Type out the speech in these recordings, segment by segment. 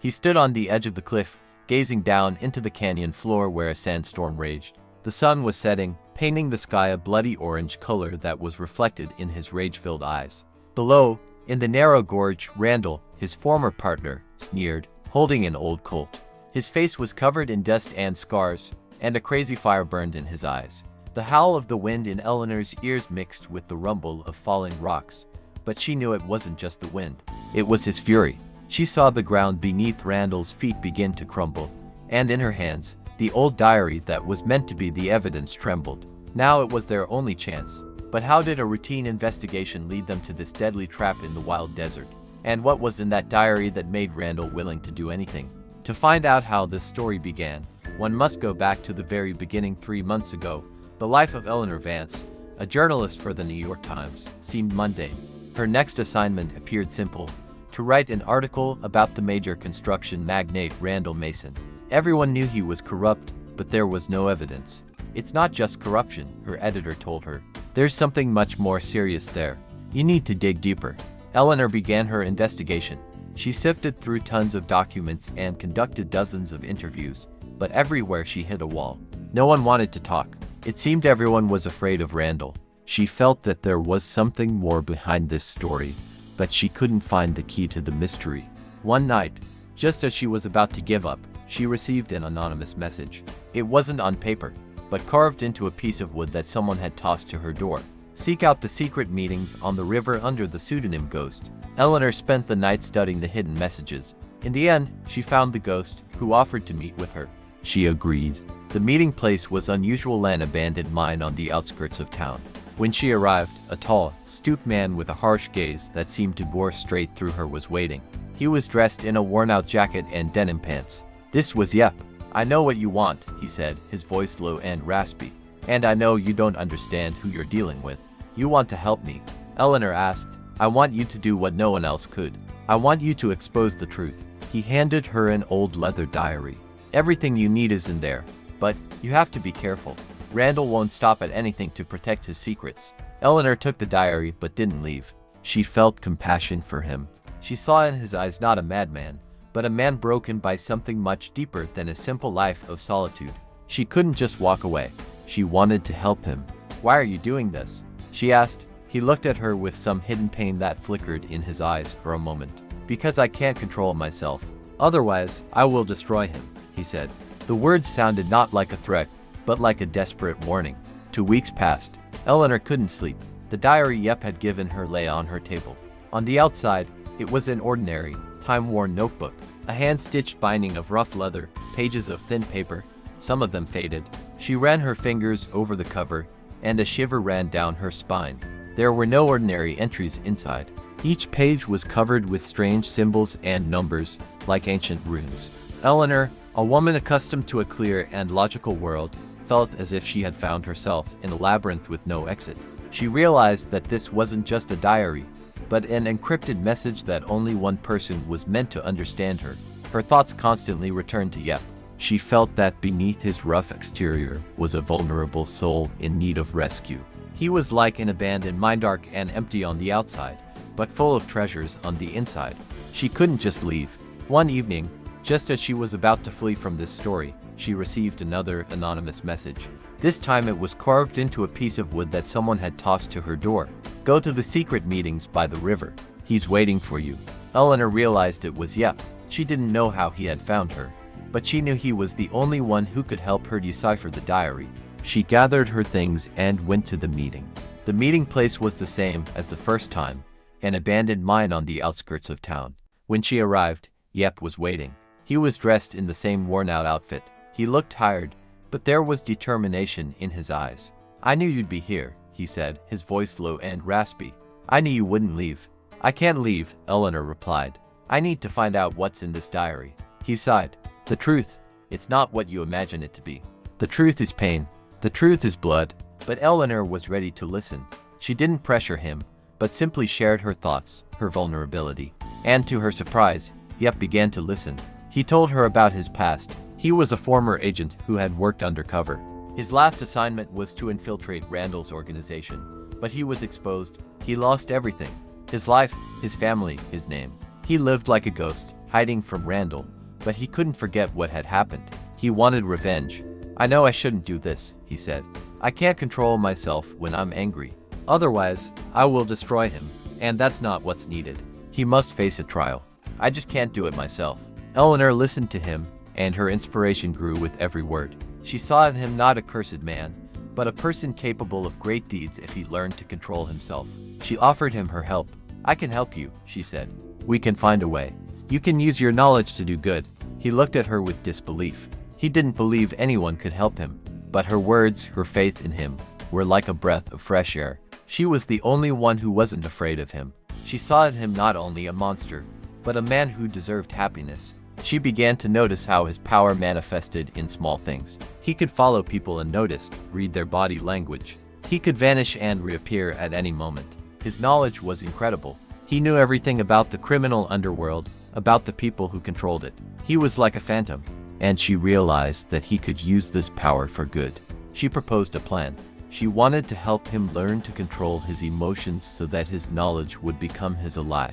He stood on the edge of the cliff, gazing down into the canyon floor where a sandstorm raged. The sun was setting, painting the sky a bloody orange color that was reflected in his rage-filled eyes. Below, in the narrow gorge, Randall, his former partner, sneered, holding an old Colt. His face was covered in dust and scars, and a crazy fire burned in his eyes. The howl of the wind in Eleanor's ears mixed with the rumble of falling rocks, but she knew it wasn't just the wind. It was his fury. She saw the ground beneath Randall's feet begin to crumble, and in her hands, the old diary that was meant to be the evidence trembled. Now it was their only chance. But how did a routine investigation lead them to this deadly trap in the wild desert? And what was in that diary that made Randall willing to do anything? To find out how this story began, one must go back to the very beginning. 3 months ago. The life of Eleanor Vance, a journalist for the New York Times, seemed mundane. Her next assignment appeared simple: to write an article about the major construction magnate Randall Mason. Everyone knew he was corrupt, but there was no evidence. It's not just corruption, her editor told her. There's something much more serious there. You need to dig deeper. Eleanor began her investigation. She sifted through tons of documents and conducted dozens of interviews, but everywhere she hit a wall. No one wanted to talk. It seemed everyone was afraid of Randall. She felt that there was something more behind this story, but she couldn't find the key to the mystery. One night, just as she was about to give up, she received an anonymous message. It wasn't on paper, but carved into a piece of wood that someone had tossed to her door. Seek out the secret meetings on the river under the pseudonym Ghost. Eleanor spent the night studying the hidden messages. In the end, she found the ghost, who offered to meet with her. She agreed. The meeting place was unusual, an abandoned mine on the outskirts of town. When she arrived, a tall, stooped man with a harsh gaze that seemed to bore straight through her was waiting. He was dressed in a worn-out jacket and denim pants. This was Yep. "I know what you want," he said, his voice low and raspy. "And I know you don't understand who you're dealing with. You want to help me?" Eleanor asked. "I want you to do what no one else could. I want you to expose the truth." He handed her an old leather diary. "Everything you need is in there, but you have to be careful. Randall won't stop at anything to protect his secrets." Eleanor took the diary but didn't leave. She felt compassion for him. She saw in his eyes not a madman, but a man broken by something much deeper than a simple life of solitude. She couldn't just walk away. She wanted to help him. "Why are you doing this?" she asked. He looked at her with some hidden pain that flickered in his eyes for a moment. "Because I can't control myself. Otherwise, I will destroy him," he said. The words sounded not like a threat, but like a desperate warning. 2 weeks passed. Eleanor couldn't sleep. The diary Yep had given her lay on her table. On the outside, it was an ordinary, time-worn notebook. A hand-stitched binding of rough leather, pages of thin paper, some of them faded. She ran her fingers over the cover, and a shiver ran down her spine. There were no ordinary entries inside. Each page was covered with strange symbols and numbers, like ancient runes. Eleanor, a woman accustomed to a clear and logical world, felt as if she had found herself in a labyrinth with no exit. She realized that this wasn't just a diary, but an encrypted message that only one person was meant to understand her. Her thoughts constantly returned to Yep. She felt that beneath his rough exterior was a vulnerable soul in need of rescue. He was like an abandoned mine, dark and empty on the outside, but full of treasures on the inside. She couldn't just leave. One evening, just as she was about to flee from this story, she received another anonymous message. This time it was carved into a piece of wood that someone had tossed to her door. "Go to the secret meetings by the river. He's waiting for you." Eleanor realized it was Yep. She didn't know how he had found her, but she knew he was the only one who could help her decipher the diary. She gathered her things and went to the meeting. The meeting place was the same as the first time, an abandoned mine on the outskirts of town. When she arrived, Yep was waiting. He was dressed in the same worn-out outfit. He looked tired, but there was determination in his eyes. "I knew you'd be here," he said, his voice low and raspy. "I knew you wouldn't leave." "I can't leave," Eleanor replied. "I need to find out what's in this diary." He sighed. "The truth, it's not what you imagine it to be. The truth is pain. The truth is blood." But Eleanor was ready to listen. She didn't pressure him, but simply shared her thoughts, her vulnerability. And to her surprise, Yep began to listen. He told her about his past. He was a former agent who had worked undercover. His last assignment was to infiltrate Randall's organization, but he was exposed. He lost everything: his life, his family, his name. He lived like a ghost, hiding from Randall, but he couldn't forget what had happened. He wanted revenge. "I know I shouldn't do this," he said. "I can't control myself when I'm angry. Otherwise, I will destroy him, and that's not what's needed. He must face a trial. I just can't do it myself." Eleanor listened to him, and her inspiration grew with every word. She saw in him not a cursed man, but a person capable of great deeds if he learned to control himself. She offered him her help. "I can help you," she said. "We can find a way. You can use your knowledge to do good." He looked at her with disbelief. He didn't believe anyone could help him, but her words, her faith in him, were like a breath of fresh air. She was the only one who wasn't afraid of him. She saw in him not only a monster, but a man who deserved happiness. She began to notice how his power manifested in small things. He could follow people unnoticed, read their body language. He could vanish and reappear at any moment. His knowledge was incredible. He knew everything about the criminal underworld, about the people who controlled it. He was like a phantom, and she realized that he could use this power for good. She proposed a plan. She wanted to help him learn to control his emotions so that his knowledge would become his ally,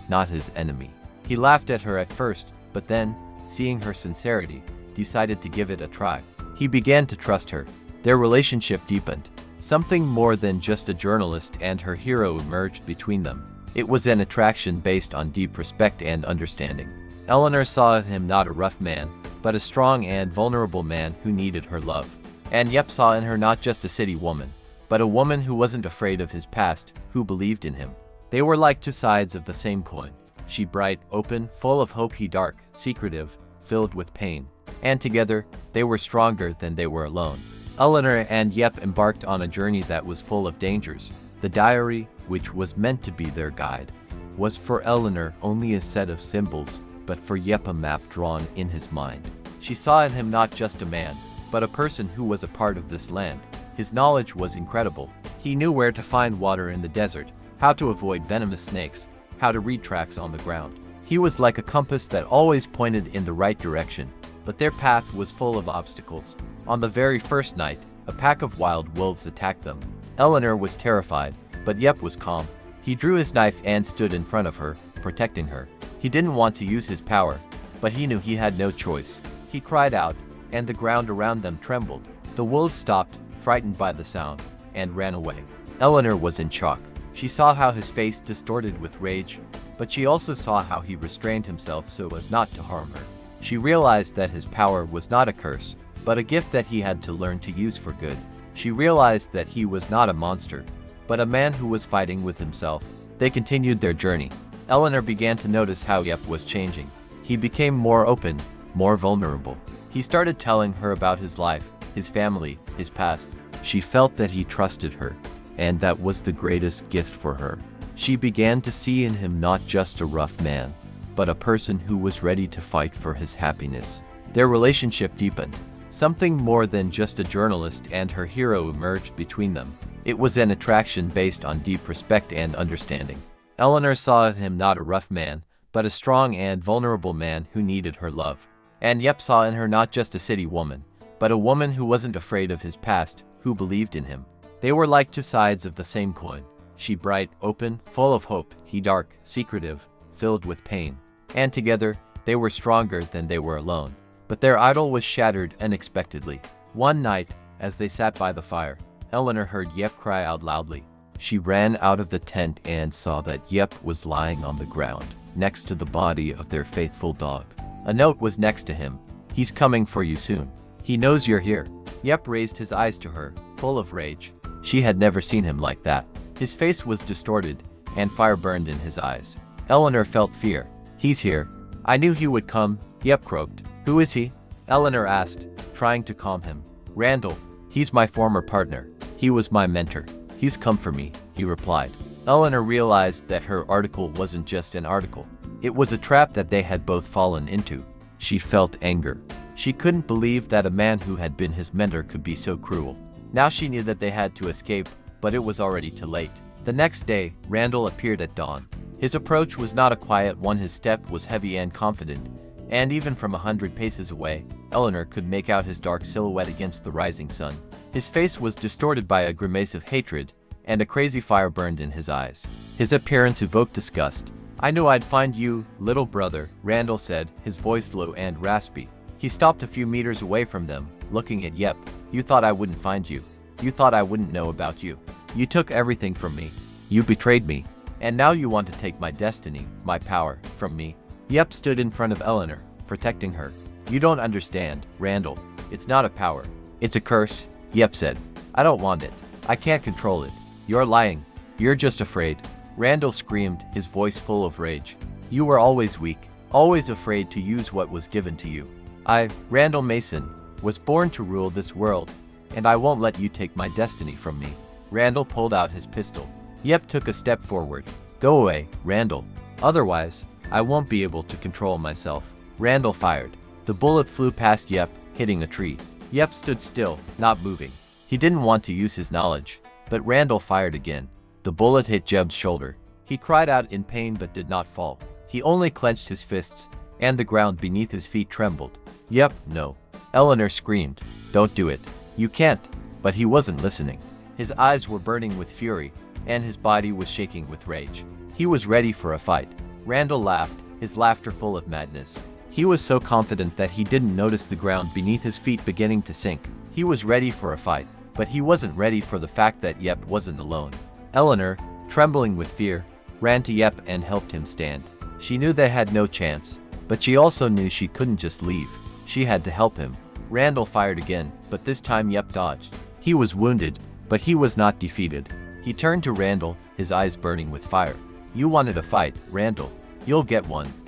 not his enemy. He laughed at her at first, but then, seeing her sincerity, decided to give it a try. He began to trust her. Their relationship deepened. Something more than just a journalist and her hero emerged between them. It was an attraction based on deep respect and understanding. Eleanor saw in him not a rough man, but a strong and vulnerable man who needed her love. And Yep saw in her not just a city woman, but a woman who wasn't afraid of his past, who believed in him. They were like two sides of the same coin. She bright, open, full of hope, he dark, secretive, filled with pain. And together, they were stronger than they were alone. Eleanor and Yep embarked on a journey that was full of dangers. The diary, which was meant to be their guide, was for Eleanor only a set of symbols, but for Yep a map drawn in his mind. She saw in him not just a man, but a person who was a part of this land. His knowledge was incredible. He knew where to find water in the desert, how to avoid venomous snakes, how to read tracks on the ground. He was like a compass that always pointed in the right direction, but their path was full of obstacles. On the very first night, a pack of wild wolves attacked them. Eleanor was terrified, but Yep was calm. He drew his knife and stood in front of her, protecting her. He didn't want to use his power, but he knew he had no choice. He cried out, and the ground around them trembled. The wolves stopped, frightened by the sound, and ran away. Eleanor was in shock. She saw how his face distorted with rage, but she also saw how he restrained himself so as not to harm her. She realized that his power was not a curse, but a gift that he had to learn to use for good. She realized that he was not a monster, but a man who was fighting with himself. They continued their journey. Eleanor began to notice how Yep was changing. He became more open, more vulnerable. He started telling her about his life, his family, his past. She felt that he trusted her, and that was the greatest gift for her. She began to see in him not just a rough man, but a person who was ready to fight for his happiness. Their relationship deepened. Something more than just a journalist and her hero emerged between them. It was an attraction based on deep respect and understanding. Eleanor saw in him not a rough man, but a strong and vulnerable man who needed her love. And Yep saw in her not just a city woman, but a woman who wasn't afraid of his past, who believed in him. They were like two sides of the same coin. She bright, open, full of hope, he dark, secretive, filled with pain. And together, they were stronger than they were alone. But their idol was shattered unexpectedly. One night, as they sat by the fire, Eleanor heard Yep cry out loudly. She ran out of the tent and saw that Yep was lying on the ground, next to the body of their faithful dog. A note was next to him. "He's coming for you soon. He knows you're here." Yep raised his eyes to her, full of rage. She had never seen him like that. His face was distorted, and fire burned in his eyes. Eleanor felt fear. "He's here. I knew he would come," Yep croaked. "Who is he?" Eleanor asked, trying to calm him. "Randall. He's my former partner. He was my mentor. He's come for me," he replied. Eleanor realized that her article wasn't just an article. It was a trap that they had both fallen into. She felt anger. She couldn't believe that a man who had been his mentor could be so cruel. Now she knew that they had to escape, but it was already too late. The next day, Randall appeared at dawn. His approach was not a quiet one. His step was heavy and confident, and even from 100 paces away, Eleanor could make out his dark silhouette against the rising sun. His face was distorted by a grimace of hatred, and a crazy fire burned in his eyes. His appearance evoked disgust. I knew I'd find you, little brother, Randall said, his voice low and raspy. He stopped a few meters away from them, looking at Yep. You thought I wouldn't find you. You thought I wouldn't know about you. You took everything from me. You betrayed me. And now you want to take my destiny, my power, from me. Yep stood in front of Eleanor, protecting her. You don't understand, Randall. It's not a power. It's a curse, Yep said. I don't want it. I can't control it. You're lying. You're just afraid. Randall screamed, his voice full of rage. You were always weak, always afraid to use what was given to you. I, Randall Mason, was born to rule this world, and I won't let you take my destiny from me. Randall pulled out his pistol. Yep took a step forward. Go away, Randall. Otherwise, I won't be able to control myself. Randall fired. The bullet flew past Yep, hitting a tree. Yep stood still, not moving. He didn't want to use his knowledge, but Randall fired again. The bullet hit Jeb's shoulder. He cried out in pain but did not fall. He only clenched his fists, and the ground beneath his feet trembled. Yep, no. Eleanor screamed. Don't do it. You can't. But he wasn't listening. His eyes were burning with fury, and his body was shaking with rage. He was ready for a fight. Randall laughed, his laughter full of madness. He was so confident that he didn't notice the ground beneath his feet beginning to sink. He was ready for a fight, but he wasn't ready for the fact that Yep wasn't alone. Eleanor, trembling with fear, ran to Yep and helped him stand. She knew they had no chance, but she also knew she couldn't just leave. She had to help him. Randall fired again, but this time Yep dodged. He was wounded, but he was not defeated. He turned to Randall, his eyes burning with fire. You wanted a fight, Randall. You'll get one.